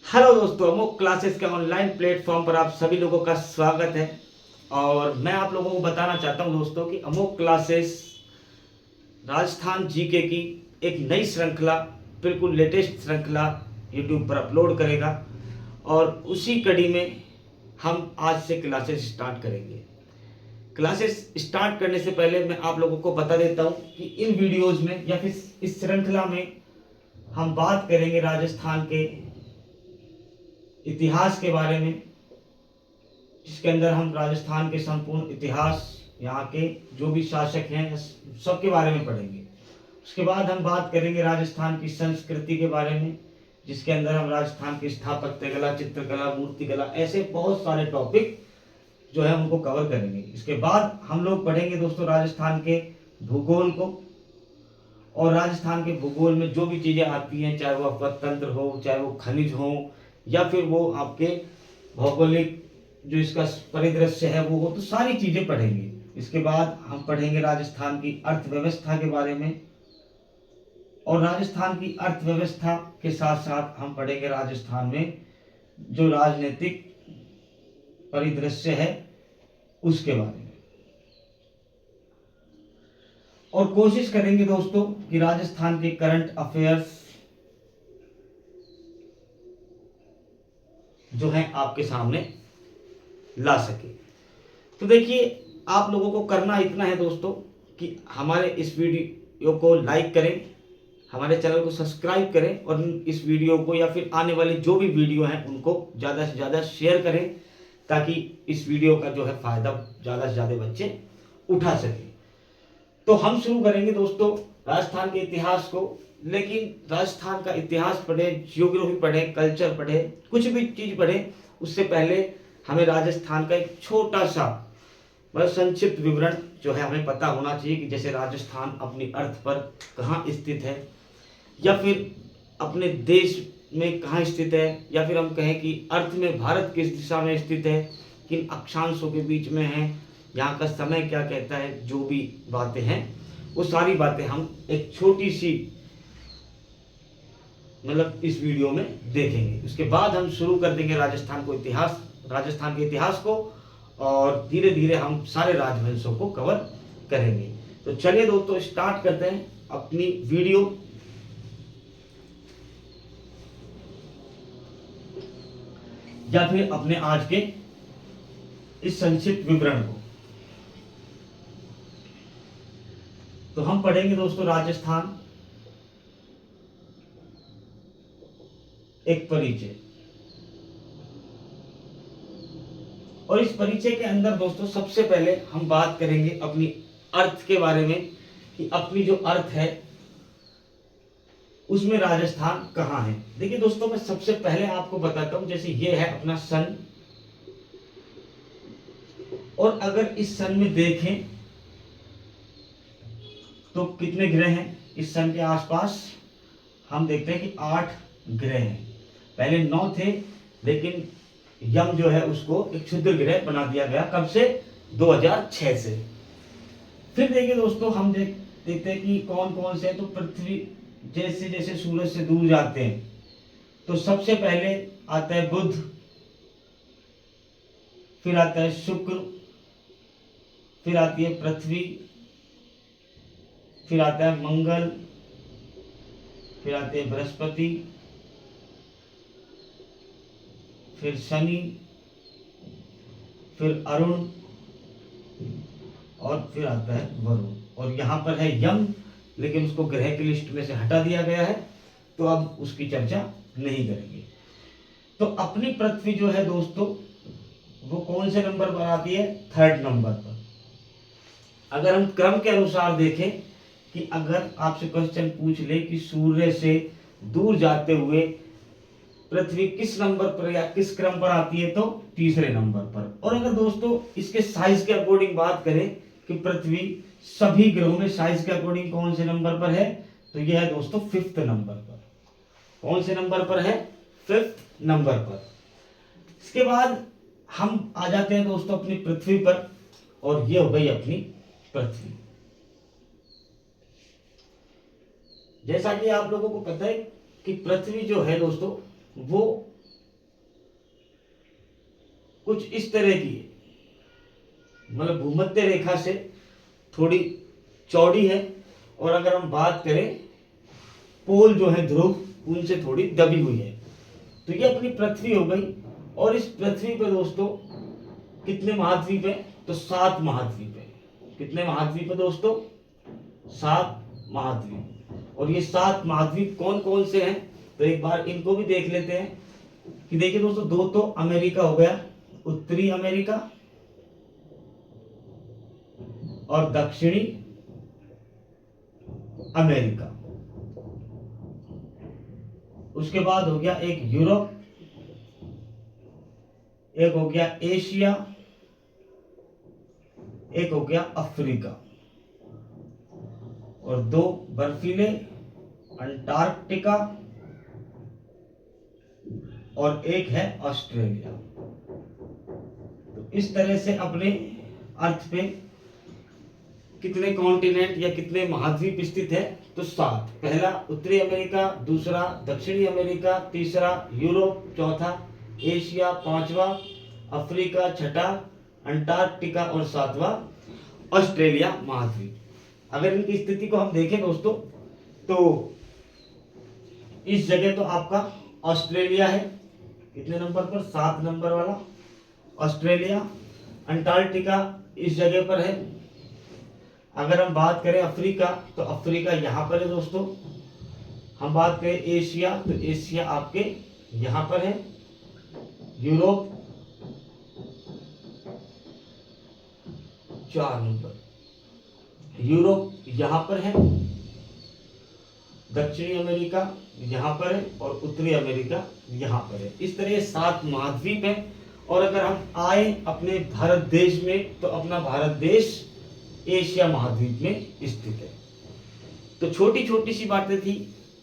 Hello दोस्तों, Amok classes के online platform पर आप सभी लोगों का स्वागत है। और मैं आप लोगों को बताना चाहता हूं दोस्तों कि अमोक क्लासेस राजस्थान जीके की एक नई श्रृंखला, बिल्कुल लेटेस्ट श्रृंखला यूट्यूब पर अपलोड करेगा। और उसी कड़ी में हम आज से क्लासेस स्टार्ट करेंगे। क्लासेस स्टार्ट करने से पहले मैं आप लोगों को बता देता हूं कि इन वीडियोज़ में या फिर इस श्रृंखला में हम बात करेंगे राजस्थान के इतिहास के बारे में, जिसके अंदर हम राजस्थान के संपूर्ण इतिहास, यहाँ के जो भी शासक हैं सबके बारे में पढ़ेंगे। उसके बाद हम बात करेंगे राजस्थान की संस्कृति के बारे में, जिसके अंदर हम राजस्थान की स्थापत्य कला, चित्रकला, मूर्ति कला, ऐसे बहुत सारे टॉपिक जो है उनको कवर करेंगे। इसके बाद हम लोग पढ़ेंगे दोस्तों राजस्थान के भूगोल को। और राजस्थान के भूगोल में जो भी चीज़ें आती हैं, चाहे वो अपतंत्र हो, चाहे वो खनिज हो, या फिर वो आपके भौगोलिक जो इसका परिदृश्य है वो हो, तो सारी चीज़ें पढ़ेंगे। इसके बाद हम पढ़ेंगे राजस्थान की अर्थव्यवस्था के बारे में। और राजस्थान की अर्थव्यवस्था के साथ साथ हम पढ़ेंगे राजस्थान में जो राजनीतिक परिदृश्य है उसके बारे में। और कोशिश करेंगे दोस्तों कि राजस्थान के करंट अफेयर्स जो है आपके सामने ला सके। तो देखिए, आप लोगों को करना इतना है दोस्तों कि हमारे इस वीडियो को लाइक करें, हमारे चैनल को सब्सक्राइब करें, और इस वीडियो को या फिर आने वाले जो भी वीडियो हैं उनको ज़्यादा से ज़्यादा शेयर करें, ताकि इस वीडियो का जो है फ़ायदा ज़्यादा से ज़्यादा बच्चे उठा सकें। तो हम शुरू करेंगे दोस्तों राजस्थान के इतिहास को। लेकिन राजस्थान का इतिहास पढ़े, जियोग्राफी पढ़े, कल्चर पढ़े, कुछ भी चीज़ पढ़े, उससे पहले हमें राजस्थान का एक छोटा सा मतलब संक्षिप्त विवरण जो है हमें पता होना चाहिए कि जैसे राजस्थान अपनी अर्थ पर कहाँ स्थित है, या फिर अपने देश में कहाँ स्थित है, या फिर हम कहें कि अर्थ में भारत किस दिशा में स्थित है, किन अक्षांशों के बीच में है, यहाँ का समय क्या कहता है, जो भी बातें हैं वो सारी बातें हम एक छोटी सी मतलब इस वीडियो में देखेंगे। उसके बाद हम शुरू कर देंगे राजस्थान के इतिहास को, और धीरे धीरे हम सारे राजवंशों को कवर करेंगे। तो चलिए दोस्तों, स्टार्ट करते हैं अपनी वीडियो। या फिर अपने आज के इस संक्षिप्त विवरण को। तो हम पढ़ेंगे दोस्तों राजस्थान एक परिचय। और इस परिचय के अंदर दोस्तों सबसे पहले हम बात करेंगे अपनी अर्थ के बारे में, कि अपनी जो अर्थ है उसमें राजस्थान कहाँ है। देखिए दोस्तों, मैं सबसे पहले आपको बताता हूं, जैसे ये है अपना सन। और अगर इस सन में देखें तो कितने ग्रह हैं इस सन के आसपास, हम देखते हैं कि 8 ग्रह हैं। पहले 9 थे, लेकिन यम जो है उसको एक क्षुद्र ग्रह बना दिया गया। कब से? 2006 से। फिर देखिए दोस्तों, हम देखते हैं कि कौन कौन से हैं। तो पृथ्वी जैसे जैसे सूरज से दूर जाते हैं तो सबसे पहले आता है बुध, फिर आता है शुक्र, फिर आती है पृथ्वी, फिर आता है मंगल, फिर आते हैं बृहस्पति, फिर शनि, फिर अरुण, और फिर आता है वरुण। और यहाँ पर है यम, लेकिन उसको ग्रह की लिस्ट में से हटा दिया गया है, तो अब उसकी चर्चा नहीं करेंगे। तो अपनी पृथ्वी जो है दोस्तों वो कौन से नंबर पर आती है? 3rd नंबर पर। अगर हम क्रम के अनुसार देखें कि अगर आपसे क्वेश्चन पूछ ले कि सूर्य से दूर जाते हुए पृथ्वी किस नंबर पर या किस क्रम पर आती है, तो 3रे नंबर पर। और अगर दोस्तों इसके साइज के अकॉर्डिंग बात करें कि पृथ्वी सभी ग्रहों में साइज के अकॉर्डिंग कौन से नंबर पर है, तो यह है दोस्तों 5th नंबर पर। कौन से नंबर पर है? 5th नंबर पर। इसके बाद हम आ जाते हैं दोस्तों अपनी पृथ्वी पर, और ये हो गई अपनी पृथ्वी। जैसा कि आप लोगों को पता है कि पृथ्वी जो है दोस्तों वो कुछ इस तरह की है, मतलब भूमध्य रेखा से थोड़ी चौड़ी है, और अगर हम बात करें पोल जो है ध्रुव उनसे थोड़ी दबी हुई है। तो ये अपनी पृथ्वी हो गई। और इस पृथ्वी पे दोस्तों कितने महाद्वीप है? तो 7 महाद्वीप है। कितने महाद्वीप है दोस्तों? 7 महाद्वीप। और ये 7 महाद्वीप कौन कौन से हैं? तो एक बार इनको भी देख लेते हैं कि देखिए दोस्तों, 2 तो अमेरिका हो गया, उत्तरी अमेरिका और दक्षिणी अमेरिका। उसके बाद हो गया एक यूरोप, एक हो गया एशिया, एक हो गया अफ्रीका, और 2 बर्फीले अंटार्कटिका, और एक है ऑस्ट्रेलिया। तो इस तरह से अपने अर्थ पे कितने कॉन्टिनेंट या कितने महाद्वीप स्थित है? तो 7। पहला उत्तरी अमेरिका, दूसरा दक्षिणी अमेरिका, तीसरा यूरोप, चौथा एशिया, पांचवा अफ्रीका, छठा अंटार्कटिका और 7वां ऑस्ट्रेलिया महाद्वीप। अगर इनकी स्थिति को हम देखें दोस्तों, तो इस जगह तो आपका ऑस्ट्रेलिया है, कितने नंबर पर? 7 नंबर वाला ऑस्ट्रेलिया। अंटार्कटिका इस जगह पर है। अगर हम बात करें अफ्रीका, तो अफ्रीका यहाँ पर है दोस्तों। हम बात करें एशिया, तो एशिया आपके यहाँ पर है। यूरोप 4 नंबर, यूरोप यहाँ पर है। दक्षिणी अमेरिका यहाँ पर है, और उत्तरी अमेरिका यहाँ पर है। इस तरह 7 महाद्वीप है। और अगर हम आए अपने भारत देश में, तो अपना भारत देश एशिया महाद्वीप में स्थित है। तो छोटी छोटी सी बातें थी,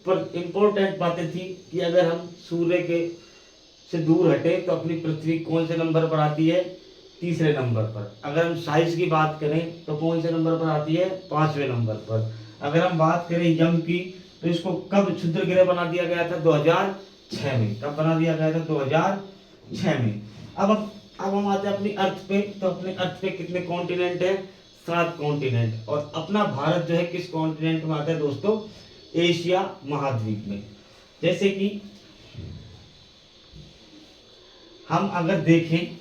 पर इंपॉर्टेंट बातें थी कि अगर हम सूर्य के से दूर हटे तो अपनी पृथ्वी कौन से नंबर पर आती है? तीसरे नंबर पर। अगर हम साइज की बात करें तो कौन से नंबर पर आती है? 5वें नंबर पर। अगर हम बात करें यम की, तो इसको कब क्षुद्र ग्रह बना दिया गया था? 2006 में। कब बना दिया गया था? 2006 में। अब हम आते हैं अपनी अर्थ पे। तो अपने अर्थ पे कितने कॉन्टिनेंट है? 7 कॉन्टिनेंट। और अपना भारत जो है किस कॉन्टिनेंट में आता है दोस्तों? एशिया महाद्वीप में। जैसे कि हम अगर देखें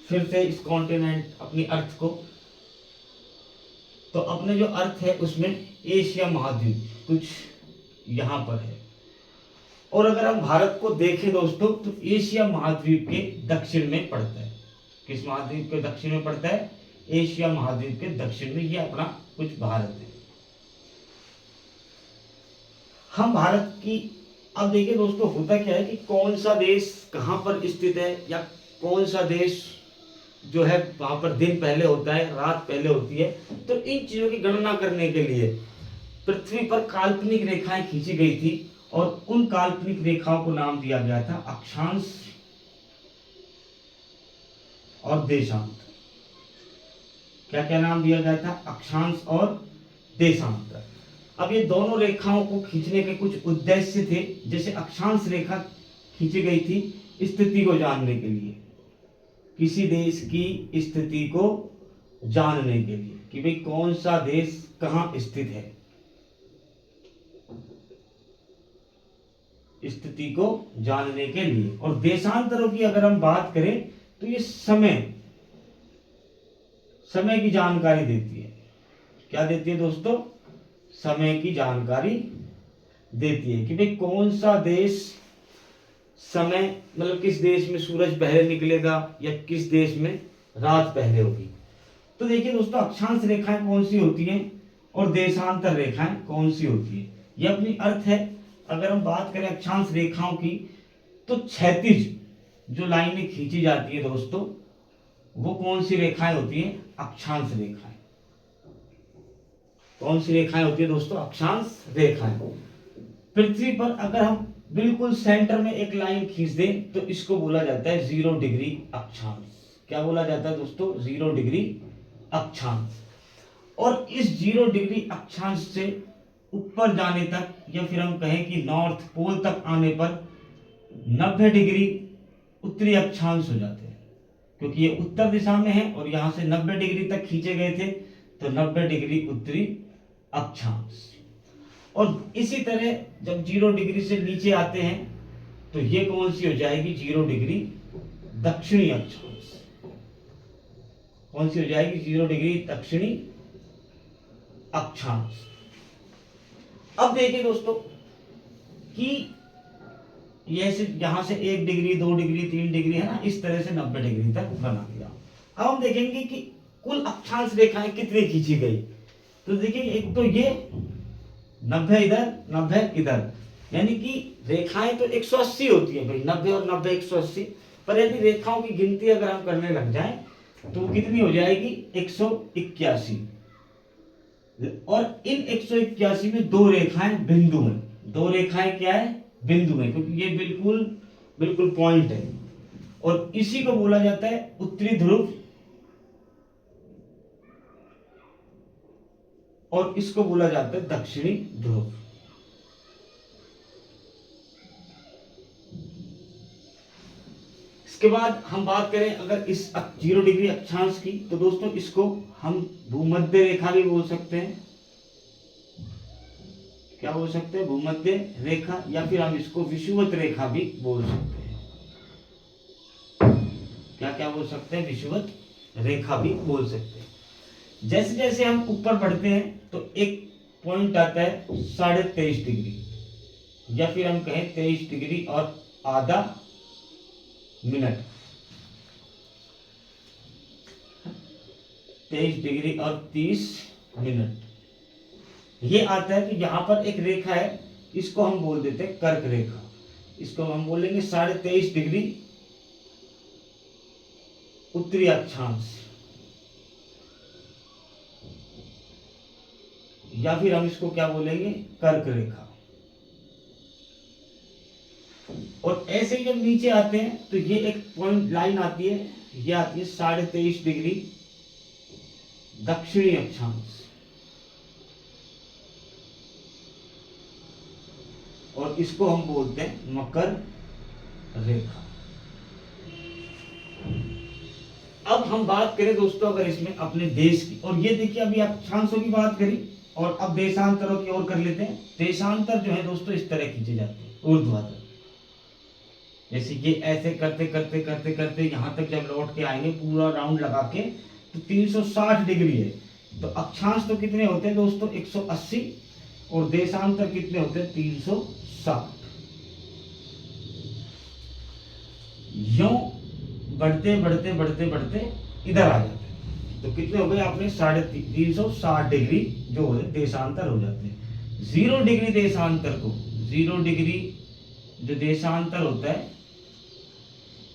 फिर से इस कॉन्टिनेंट अपनी अर्थ को, तो अपने जो अर्थ है उसमें एशिया महाद्वीप कुछ यहाँ पर है। और अगर हम भारत को देखें दोस्तों, तो एशिया महाद्वीप के दक्षिण में पड़ता है। किस महाद्वीप के दक्षिण में पड़ता है? एशिया महाद्वीप के दक्षिण में। ये अपना कुछ भारत है। हम भारत की, अब देखिए दोस्तों, होता क्या है कि कौन सा देश कहाँ पर स्थित है, या कौन सा देश जो है वहां पर दिन पहले होता है, रात पहले होती है। तो इन चीजों की गणना करने के लिए पृथ्वी पर काल्पनिक रेखाएं खींची गई थी, और उन काल्पनिक रेखाओं को नाम दिया गया था अक्षांश और देशांत। क्या क्या नाम दिया गया था? अक्षांश और देशांत। अब ये दोनों रेखाओं को खींचने के कुछ उद्देश्य थे। जैसे अक्षांश रेखा खींची गई थी स्थिति को जानने के लिए, किसी देश की स्थिति को जानने के लिए कि भाई कौन सा देश कहाँ स्थित है, स्थिति को जानने के लिए। और देशांतरों की अगर हम बात करें तो ये समय की जानकारी देती है। क्या देती है दोस्तों? समय की जानकारी देती है कि भाई कौन सा देश समय, मतलब किस देश में सूरज पहले निकलेगा या किस देश में रात पहले होगी। तो देखिए दोस्तों, अक्षांश रेखाएं कौन सी होती हैं और देशांतर रेखाएं कौन सी होती है, ये अपनी अर्थ है। अगर हम बात करें अक्षांश रेखाओं की, तो क्षैतिज जो लाइनें खींची जाती है दोस्तों, वो कौन सी रेखाएं होती हैं? अक्षांश रेखाएं। कौन सी रेखाएं होती है दोस्तों? अक्षांश रेखाएं। पृथ्वी पर अगर हम बिल्कुल सेंटर में एक लाइन खींच दें तो इसको बोला जाता है 0 डिग्री अक्षांश। क्या बोला जाता है दोस्तों? 0 डिग्री अक्षांश। और इस 0 डिग्री अक्षांश से ऊपर जाने तक, या फिर हम कहें कि नॉर्थ पोल तक आने पर 90 डिग्री उत्तरी अक्षांश हो जाते हैं, क्योंकि ये उत्तर दिशा में है और यहां से 90 डिग्री तक खींचे गए थे, तो 90 डिग्री उत्तरी अक्षांश। और इसी तरह जब 0 डिग्री से नीचे आते हैं तो ये कौन सी हो जाएगी, 0 डिग्री दक्षिणी अक्षांश। कौन सी हो जाएगी, 0 डिग्री दक्षिणी अक्षांश। अब देखिए दोस्तों कि यहां से 1 डिग्री 2 डिग्री 3 डिग्री है ना, इस तरह से 90 डिग्री तक बना दिया। अब हम देखेंगे कि कुल अक्षांश रेखाएं कितनी खींची गई। तो देखिए एक तो ये 90 इधर 90 इधर, यानी कि रेखाएं तो 180 होती है भाई, 90 और 90 180। पर यदि रेखाओं की गिनती अगर हम करने लग जाएं तो वो कितनी हो जाएगी, 181। और इन 181 में 2 रेखाएं बिंदु हैं। 2 रेखाएं क्या है, बिंदु है, क्योंकि ये बिल्कुल पॉइंट है। और इसी को बोला जाता है उत्तरी ध्रुव और इसको बोला जाता है दक्षिणी ध्रुव। इसके बाद हम बात करें अगर इस 0 डिग्री अक्षांश की, तो दोस्तों इसको हम भूमध्य रेखा भी बोल सकते हैं। क्या बोल सकते हैं, भूमध्य रेखा, या फिर हम इसको विषुवत रेखा भी बोल सकते हैं। क्या बोल सकते हैं, विषुवत रेखा भी बोल सकते हैं। जैसे जैसे हम ऊपर बढ़ते हैं तो एक पॉइंट आता है 23.5 डिग्री, या फिर हम कहें 23 डिग्री और आधा मिनट, 23 डिग्री और 30 मिनट ये आता है। तो यहां पर एक रेखा है, इसको हम बोल देते हैं कर्क रेखा। इसको हम बोलेंगे 23.5 डिग्री उत्तरी अक्षांश, या फिर हम इसको क्या बोलेंगे, कर्क रेखा। और ऐसे ही जब नीचे आते हैं तो ये एक पॉइंट लाइन आती है, ये आती है 23.5 डिग्री दक्षिणी अक्षांश, और इसको हम बोलते हैं मकर रेखा। अब हम बात करें दोस्तों अगर इसमें अपने देश की, और ये देखिए अभी अक्षांशों की बात करी और अब देशांतरों की ओर कर लेते हैं। देशांतर जो है दोस्तों इस तरह खींचे जाते हैं ऊर्ध्वाधर, जैसे ये ऐसे करते करते करते करते यहां तक जब लौट के आएंगे पूरा राउंड लगा के तो 360 डिग्री है। तो अक्षांश तो कितने होते हैं दोस्तों, 180, और देशांतर कितने होते हैं, 360। यूं बढ़ते बढ़ते बढ़ते बढ़ते इधर आ जाते हैं, तो कितने हो गए आपने, 360 डिग्री जो है देशांतर हो जाते हैं। 0 डिग्री देशांतर को, 0 डिग्री जो देशांतर होता है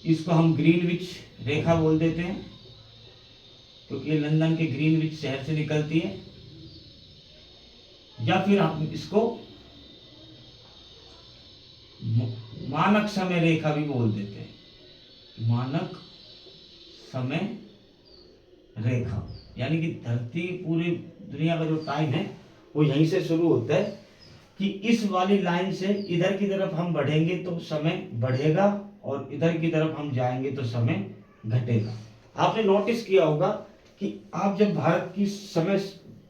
इसको हम ग्रीनविच रेखा बोल देते हैं, क्योंकि ये लंदन के ग्रीनविच शहर से निकलती है। या फिर हम इसको मानक समय रेखा भी बोल देते हैं, मानक समय रेखा, यानी कि धरती पूरी दुनिया का जो टाइम है वो यहीं से शुरू होता है कि इस वाली लाइन से इधर की तरफ हम बढ़ेंगे तो समय बढ़ेगा और इधर की तरफ हम जाएंगे तो समय घटेगा। आपने नोटिस किया होगा कि आप जब भारत की समय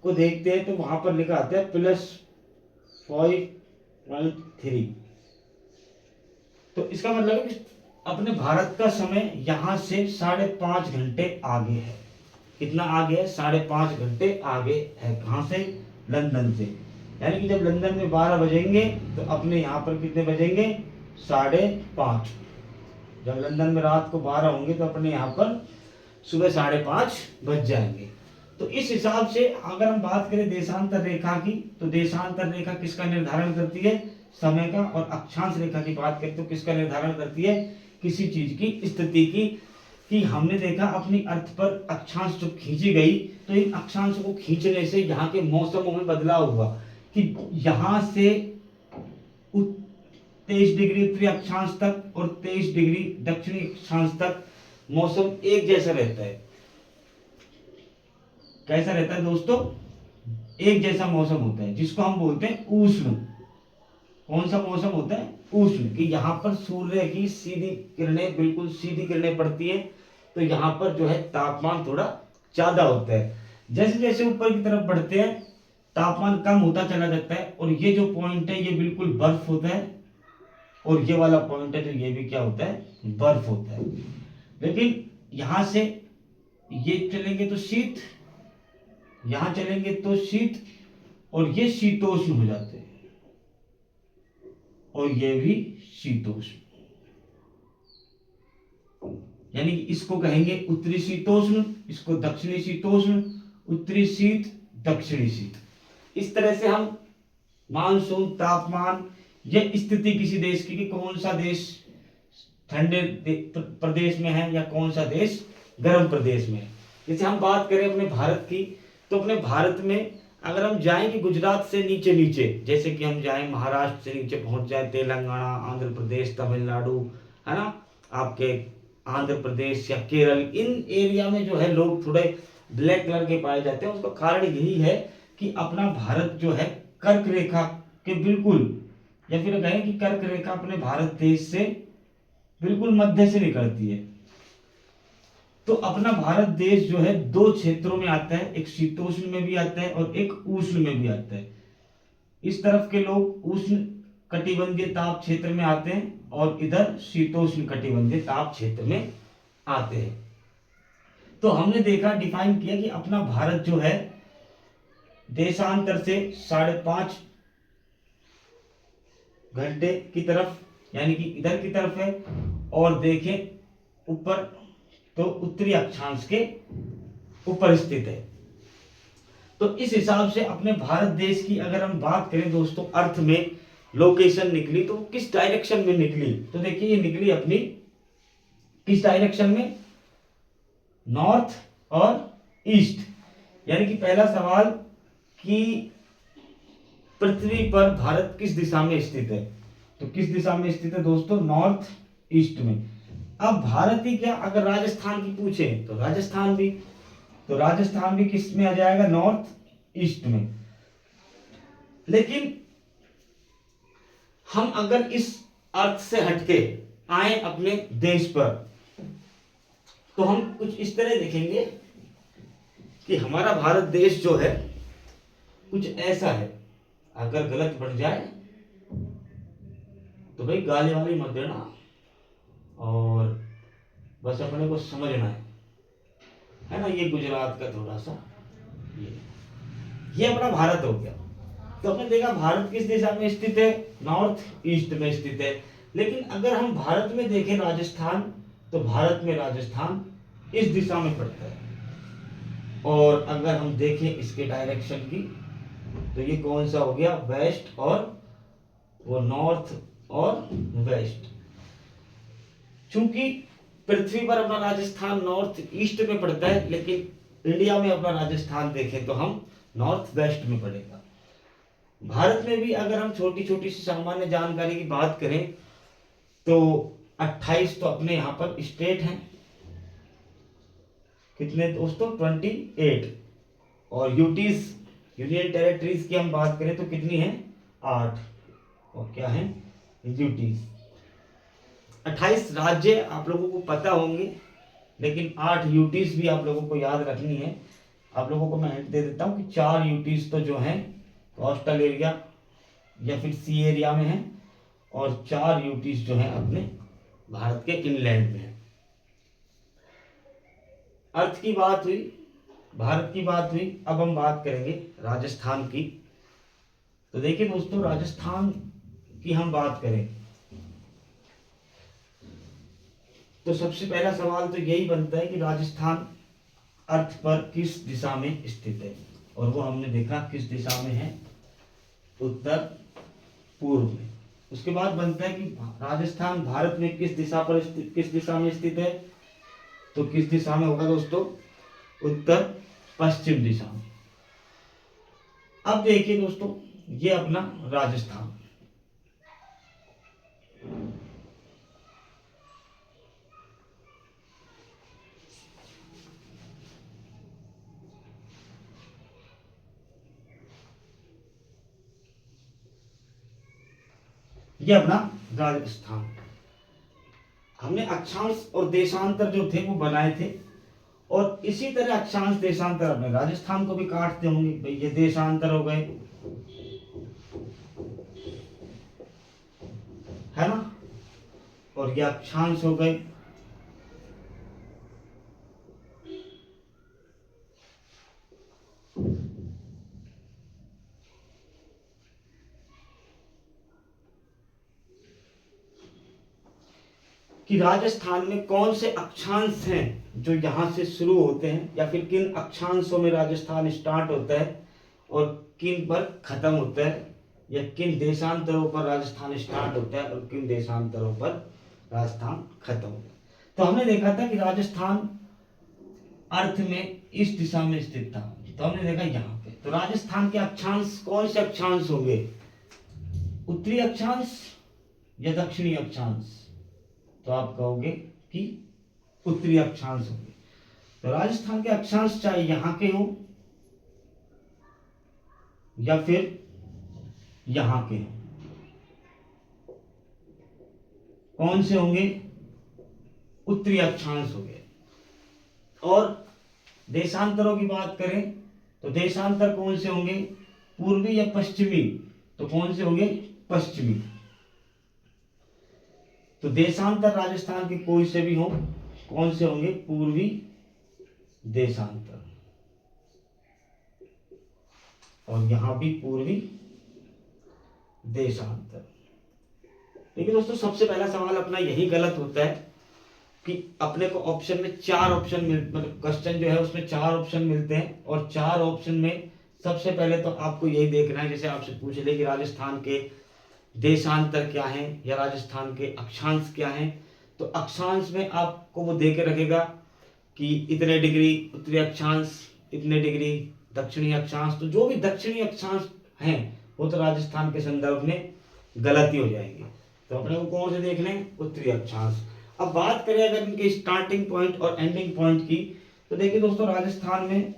को देखते हैं तो वहां पर लिखा आता है +5.3, तो इसका मतलब है कि अपने भारत का समय यहां से 5.5 घंटे आगे है। कितना आगे है, 5.5 घंटे आगे है। कहां से, लंदन से। यानी कि जब लंदन में 12 बजेंगे तो अपने यहाँ पर कितने बजेंगे, 5:30। जब लंदन में रात को 12 होंगे तो अपने यहाँ पर सुबह 5:30 बज जाएंगे। तो इस हिसाब से अगर हम बात करें देशांतर रेखा की, तो देशांतर रेखा किसका निर्धारण करती है, समय का। और अक्षांश रेखा की बात करें तो किसका निर्धारण करती है, किसी चीज की स्थिति की। कि हमने देखा अपनी अर्थ पर अक्षांश जब खींची गई तो इन अक्षांशों को खींचने से यहाँ के मौसमों में बदलाव हुआ कि यहाँ से 23 डिग्री उत्तरी अक्षांश तक और 23 डिग्री दक्षिणी अक्षांश तक मौसम एक जैसा रहता है। कैसा रहता है दोस्तों, एक जैसा मौसम होता है, जिसको हम बोलते हैं उष्ण। कौन सा मौसम होता है? उष्ण, कि यहाँ पर सूर्य की सीधी किरणें, बिल्कुल सीधी किरणें पड़ती है, तो यहाँ पर जो है तापमान थोड़ा ज्यादा होता है। जैसे जैसे ऊपर की तरफ बढ़ते हैं तापमान कम होता चला जाता है, और ये जो पॉइंट है ये बिल्कुल बर्फ होता है, और ये वाला पॉइंट है तो ये भी क्या होता है? बर्फ होता है। लेकिन यहां से ये चलेंगे तो शीत, यहां चलेंगे तो शीत, और ये शीतोष्ण हो जाते हैं, और ये भी शीतोष्ण, यानी कि इसको कहेंगे उत्तरी शीतोष्ण, इसको दक्षिणी शीतोष्ण, उत्तरी शीत, दक्षिणी शीत। इस तरह से हम मानसून, तापमान, यह स्थिति किसी देश की कि कौन सा देश ठंडे प्रदेश में है या कौन सा देश गर्म प्रदेश में है। जैसे हम बात करें अपने भारत की, तो अपने भारत में अगर हम जाएंगे गुजरात से नीचे नीचे, जैसे कि हम जाएं महाराष्ट्र से नीचे पहुंच जाए तेलंगाना, आंध्र प्रदेश, तमिलनाडु, है ना, आपके आंध्र प्रदेश या केरल, इन एरिया में जो है लोग थोड़े ब्लैक कलर के पाए जाते हैं। उसका कारण यही है कि अपना भारत जो है कर्क रेखा के बिल्कुल, या फिर कहें कि कर्क रेखा अपने भारत देश से बिल्कुल मध्य से निकलती है। तो अपना भारत देश जो है दो क्षेत्रों में आता है, एक शीतोष्ण में भी आता है और एक उष्ण में भी आता है। इस तरफ के लोग उष्ण कटिबंधीय ताप क्षेत्र में आते हैं और इधर शीतोष्ण कटिबंधीय ताप क्षेत्र में आते हैं। तो हमने देखा, डिफाइन किया कि अपना भारत जो है देशांतर से 5.5 घंटे की तरफ, यानी कि इधर की तरफ है, और देखें ऊपर तो उत्तरी अक्षांश के ऊपर स्थित है। तो इस हिसाब से अपने भारत देश की अगर हम बात करें दोस्तों, अर्थ में लोकेशन निकली तो किस डायरेक्शन में निकली, तो देखिए ये निकली अपनी किस डायरेक्शन में? नॉर्थ और ईस्ट। यानी कि पहला सवाल कि पृथ्वी पर भारत किस दिशा में स्थित है, तो किस दिशा में स्थित है दोस्तों? नॉर्थ ईस्ट में। अब भारत ही क्या, अगर राजस्थान की पूछे तो राजस्थान भी, तो राजस्थान भी किस में आ जाएगा? नॉर्थ ईस्ट में। लेकिन हम अगर इस अर्थ से हटके आए अपने देश पर, तो हम कुछ इस तरह देखेंगे कि हमारा भारत देश जो है कुछ ऐसा है। अगर गलत बढ़ जाए तो भाई गाली वाली मत देना, और बस अपने को समझना है ना। ये गुजरात का थोड़ा सा ये अपना भारत हो गया। तो हमने देखा भारत किस दिशा में स्थित है? नॉर्थ ईस्ट में स्थित है। लेकिन अगर हम भारत में देखें राजस्थान, तो भारत में राजस्थान इस दिशा में पड़ता है, और अगर हम देखें इसके डायरेक्शन की, तो ये कौन सा हो गया? वेस्ट, और वो नॉर्थ और वेस्ट। चूंकि पृथ्वी पर अपना राजस्थान नॉर्थ ईस्ट में पड़ता है, लेकिन इंडिया में अपना राजस्थान देखें तो हम नॉर्थ वेस्ट में पड़ेगा। भारत में भी अगर हम छोटी छोटी सी सामान्य जानकारी की बात करें, तो 28 तो अपने यहाँ पर स्टेट हैं। कितने दोस्तों? 28। और यूटीज, यूनियन टेरिटरीज की हम बात करें तो कितनी है? 8। और क्या है? यूटीज। 28 राज्य आप लोगों को पता होंगे, लेकिन 8 यूटीज भी आप लोगों को याद रखनी है। आप लोगों को मैं हिंट दे देता हूँ कि 4 यूटीज तो जो हैं कोस्टल एरिया या फिर सी एरिया में है, और 4 यूटीज जो हैं अपने भारत के इनलैंड में है। अर्थ की बात हुई, भारत की बात हुई, अब हम बात करेंगे राजस्थान की। तो देखिए दोस्तों, राजस्थान की हम बात करें तो सबसे पहला सवाल तो यही बनता है कि राजस्थान अर्थ पर किस दिशा में स्थित है, और वो हमने देखा किस दिशा में है? उत्तर पूर्व में। उसके बाद बनता है कि राजस्थान भारत में किस दिशा पर किस दिशा में स्थित है, तो किस दिशा में होगा दोस्तों? उत्तर पश्चिम दिशा में। अब देखिए दोस्तों, ये अपना राजस्थान, ये अपना राजस्थान। हमने अक्षांश और देशांतर जो थे वो बनाए थे, और इसी तरह अक्षांश देशांतर अपने राजस्थान को भी काटते होंगे। भाई ये देशांतर हो गए, है ना, और ये अक्षांश हो गए। कि राजस्थान में कौन से अक्षांश हैं जो यहां से शुरू होते हैं, या फिर किन अक्षांशों में राजस्थान स्टार्ट होता है और किन पर खत्म होता है, या किन देशांतरों पर राजस्थान स्टार्ट होता है और किन देशांतरों पर राजस्थान खत्म होता है। तो हमने देखा था कि राजस्थान अर्थ में इस दिशा में स्थित था, तो हमने देखा यहाँ पे। तो राजस्थान के अक्षांश कौन से अक्षांश होंगे, उत्तरी अक्षांश या दक्षिणी अक्षांश? तो आप कहोगे कि उत्तरी अक्षांश होंगे। तो राजस्थान के अक्षांश चाहे यहां के हो या फिर यहां के हो, कौन से होंगे? उत्तरी अक्षांश होंगे। और देशांतरों की बात करें तो देशांतर कौन से होंगे, पूर्वी या पश्चिमी? तो कौन से होंगे? पश्चिमी। तो देशांतर राजस्थान के कोई से भी हो, कौन से होंगे? पूर्वी देशांतर। और यहां भी पूर्वी देशांतर। देखिए दोस्तों, सबसे पहला सवाल अपना यही गलत होता है कि अपने को ऑप्शन में 4 ऑप्शन मतलब क्वेश्चन जो है उसमें 4 ऑप्शन मिलते हैं, और 4 ऑप्शन में सबसे पहले तो आपको यही देखना है, जैसे आपसे पूछ ले कि राजस्थान के देशांतर क्या है या राजस्थान के अक्षांश क्या हैं। तो अक्षांश में आपको वो दे के रखेगा कि इतने डिग्री उत्तरी अक्षांश, इतने डिग्री दक्षिणी अक्षांश। तो जो भी दक्षिणी अक्षांश हैं वो तो राजस्थान के संदर्भ में गलत ही हो जाएंगे। तो अपने को कौन से देखने? उत्तरी अक्षांश। अब बात करें अगर इनके स्टार्टिंग पॉइंट और एंडिंग पॉइंट की, तो देखिए दोस्तों, राजस्थान में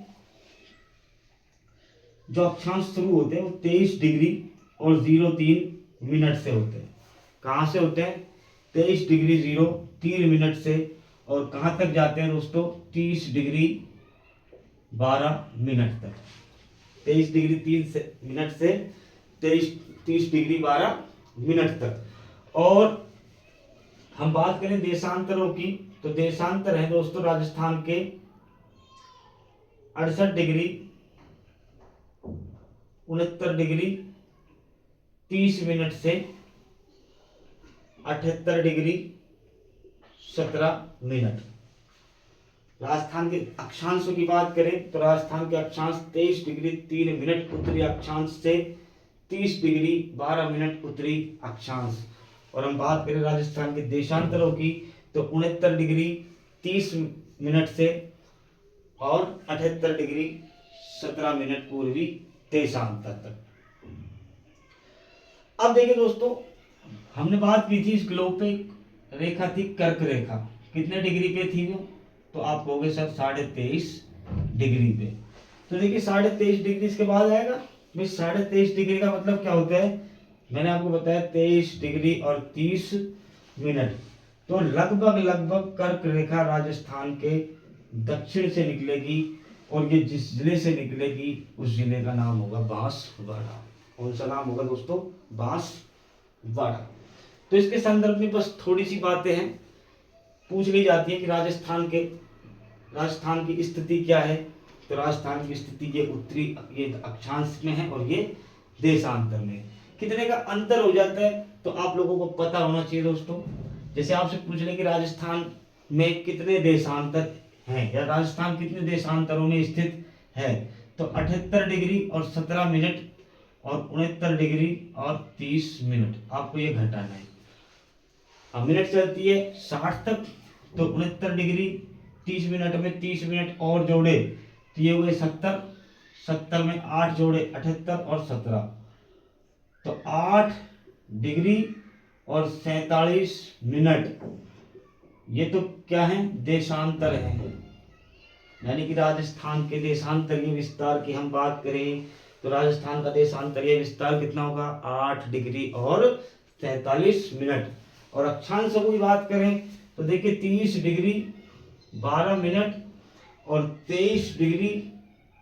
जो अक्षांश शुरू होते हैं वो 23 डिग्री और 03 मिनट से होते हैं। कहां से होते हैं? 23 डिग्री 03 मिनट से। और कहां तक जाते हैं दोस्तों? 30 डिग्री 12 मिनट तक। 23 डिग्री 3 मिनट से 30 डिग्री 12 मिनट तक। और हम बात करें देशांतरों की, तो देशांतर है दोस्तों राजस्थान के 68 डिग्री 69 डिग्री 30 मिनट से 78 डिग्री 17 मिनट। राजस्थान के अक्षांशों की बात करें तो राजस्थान के अक्षांश 23 डिग्री 3 मिनट उत्तरी अक्षांश से 30 डिग्री 12 मिनट उत्तरी अक्षांश। और हम बात करें राजस्थान के देशांतरों की तो 69 डिग्री 30 मिनट से और 78 डिग्री 17 मिनट पूर्वी देशांतर तक। अब देखिए दोस्तों, हमने बात की थी इस ग्लोब पे रेखा थी कर्क रेखा, कितने डिग्री पे थी वो? तो आप कहोगे सर 23.5 डिग्री पे। तो देखिए 23.5 डिग्री इसके बाद आएगा भाई। 23.5 डिग्री का मतलब क्या होता है? मैंने आपको बताया 23 डिग्री और 30 मिनट। तो लगभग कर्क रेखा राजस्थान के दक्षिण से निकलेगी, और ये जिस जिले से निकलेगी उस जिले का नाम होगा बांसवाड़ा। कौन सा नाम होगा दोस्तों? बांसवाड़ा। तो इसके संदर्भ में बस थोड़ी सी बातें हैं, पूछ ली जाती है कि राजस्थान की स्थिति क्या है। तो राजस्थान की स्थिति ये उत्तरी ये अक्षांश में है और ये देशांतर में। कितने का अंतर हो जाता है तो आप लोगों को पता होना चाहिए दोस्तों। जैसे आपसे पूछ ले कि राजस्थान में कितने देशांतर हैं या राजस्थान कितने देशांतरों में स्थित है, तो 78 डिग्री और 17 मिनट और 69 डिग्री और 30 मिनट आपको ये घटाना है। अब मिनट चलती है 60 तक, तो 69 डिग्री 30 मिनट में 30 मिनट और जोड़े तो ये हुए 70, 70 में 8 जोड़े 78 और 17, तो 8 डिग्री और 47 मिनट। ये तो क्या है? देशांतर है। यानी कि राजस्थान के देशांतरीय विस्तार की हम बात करें तो राजस्थान का देशांतरीय विस्तार कितना होगा? 8 डिग्री और 43 मिनट। और अक्षांशों की बात करें तो देखिए 30 डिग्री 12 मिनट और 23 डिग्री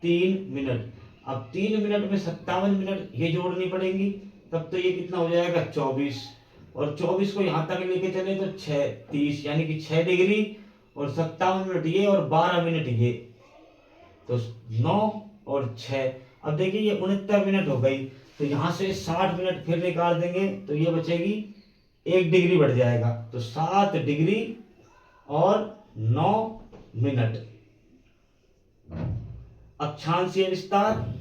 3 मिनट। अब 3 मिनट में 57 मिनट ये जोड़नी पड़ेंगी, तब तो ये कितना हो जाएगा 24, और 24 को यहाँ तक लेके चले तो 30 यानी कि 6 डिग्री और 57 मिनट ये और 12 मिनट ये, तो 9 और 6। अब देखिए ये 69 मिनट हो गई, तो यहाँ से 60 मिनट फिर निकाल देंगे तो ये बचेगी 1 डिग्री बढ़ जाएगा, तो 7 डिग्री और 9 मिनट अक्षांशीय विस्तार।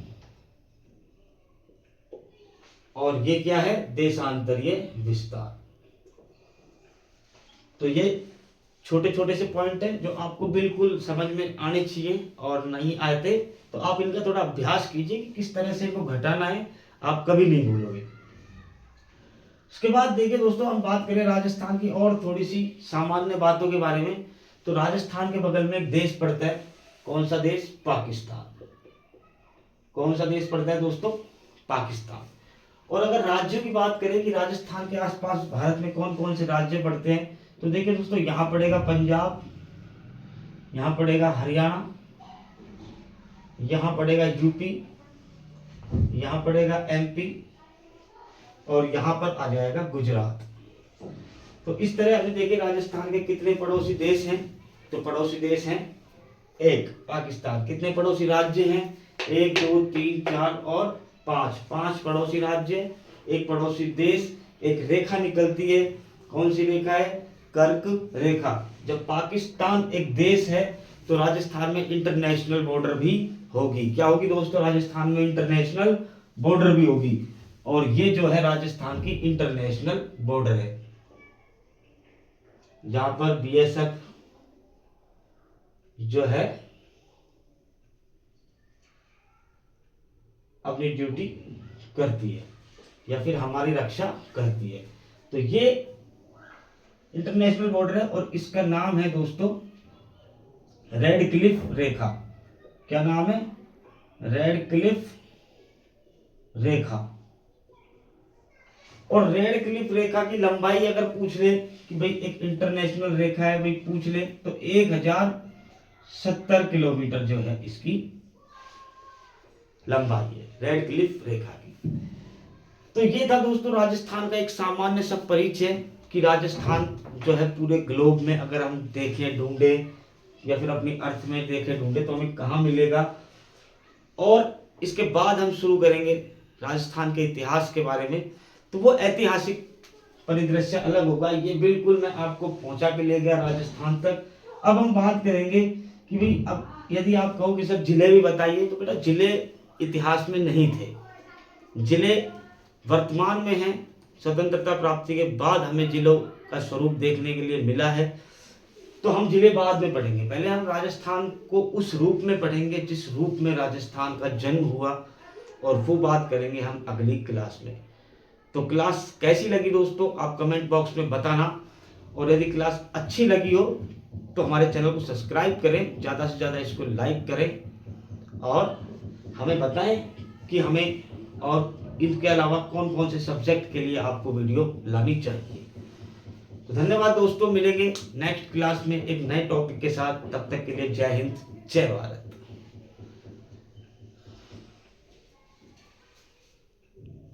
और ये क्या है, देशांतरीय विस्तार। तो ये छोटे छोटे से पॉइंट हैं जो आपको बिल्कुल समझ में आने चाहिए, और नहीं आते तो आप इनका थोड़ा अभ्यास कीजिए कि किस तरह से इनको घटाना है, आप कभी नहीं भूलोगे। उसके बाद देखिए दोस्तों, हम बात करें राजस्थान की और थोड़ी सी सामान्य बातों के बारे में। तो राजस्थान के बगल में एक देश पड़ता है, कौन सा देश, पाकिस्तान। कौन सा देश पड़ता है दोस्तों, पाकिस्तान। और अगर राज्यों की बात करें कि राजस्थान के आसपास भारत में कौन कौन से राज्य पड़ते हैं, तो देखिए दोस्तों, यहाँ पड़ेगा पंजाब, यहाँ पड़ेगा हरियाणा, यहाँ पड़ेगा यूपी, यहाँ पड़ेगा एमपी, और यहाँ पर आ जाएगा गुजरात। तो इस तरह अभी देखिए राजस्थान के कितने पड़ोसी देश हैं, तो पड़ोसी देश हैं 1 पाकिस्तान। कितने पड़ोसी राज्य हैं, 1 2 3 4 और 5 पड़ोसी राज्य, 1 पड़ोसी देश, एक रेखा निकलती है, कौन सी रेखा है, कर्क रेखा। जब पाकिस्तान एक देश है तो राजस्थान में इंटरनेशनल बॉर्डर भी होगी। क्या होगी दोस्तों, राजस्थान में इंटरनेशनल बॉर्डर भी होगी, और ये जो है राजस्थान की इंटरनेशनल बॉर्डर है, जहां पर बीएसएफ जो है अपनी ड्यूटी करती है या फिर हमारी रक्षा करती है। तो ये इंटरनेशनल बॉर्डर है, और इसका नाम है दोस्तों रेड क्लिफ रेखा। क्या नाम है, रेड क्लिफ रेखा। और रेड क्लिफ रेखा की लंबाई अगर पूछ ले कि भाई एक इंटरनेशनल रेखा है भाई पूछ ले, तो 1070 किलोमीटर जो है इसकी लंबाई है रेड क्लिफ रेखा की। तो ये था दोस्तों राजस्थान का एक सामान्य सा परिचय कि राजस्थान जो है पूरे ग्लोब में अगर हम देखें ढूंढे या फिर अपनी अर्थ में देखें ढूंढे तो हमें कहाँ मिलेगा। और इसके बाद हम शुरू करेंगे राजस्थान के इतिहास के बारे में, तो वो ऐतिहासिक परिदृश्य अलग होगा। ये बिल्कुल मैं आपको पहुंचा के ले गया राजस्थान तक। अब हम बात करेंगे कि भाई अब यदि आप कहो कि सर जिले भी बताइए, तो बेटा जिले इतिहास में नहीं थे, जिले वर्तमान में हैं। स्वतंत्रता प्राप्ति के बाद हमें जिलों का स्वरूप देखने के लिए मिला है, तो हम जिले बाद में पढ़ेंगे। पहले हम राजस्थान को उस रूप में पढ़ेंगे जिस रूप में राजस्थान का जन्म हुआ, और वो बात करेंगे हम अगली क्लास में। तो क्लास कैसी लगी दोस्तों आप कमेंट बॉक्स में बताना, और यदि क्लास अच्छी लगी हो तो हमारे चैनल को सब्सक्राइब करें, ज़्यादा से ज़्यादा इसको लाइक करें, और हमें बताएं कि हमें और इसके अलावा कौन कौन से सब्जेक्ट के लिए आपको वीडियो लानी चाहिए। तो धन्यवाद दोस्तों, मिलेंगे नेक्स्ट क्लास में एक नए टॉपिक के साथ। तब तक के लिए जय हिंद, जय भारत।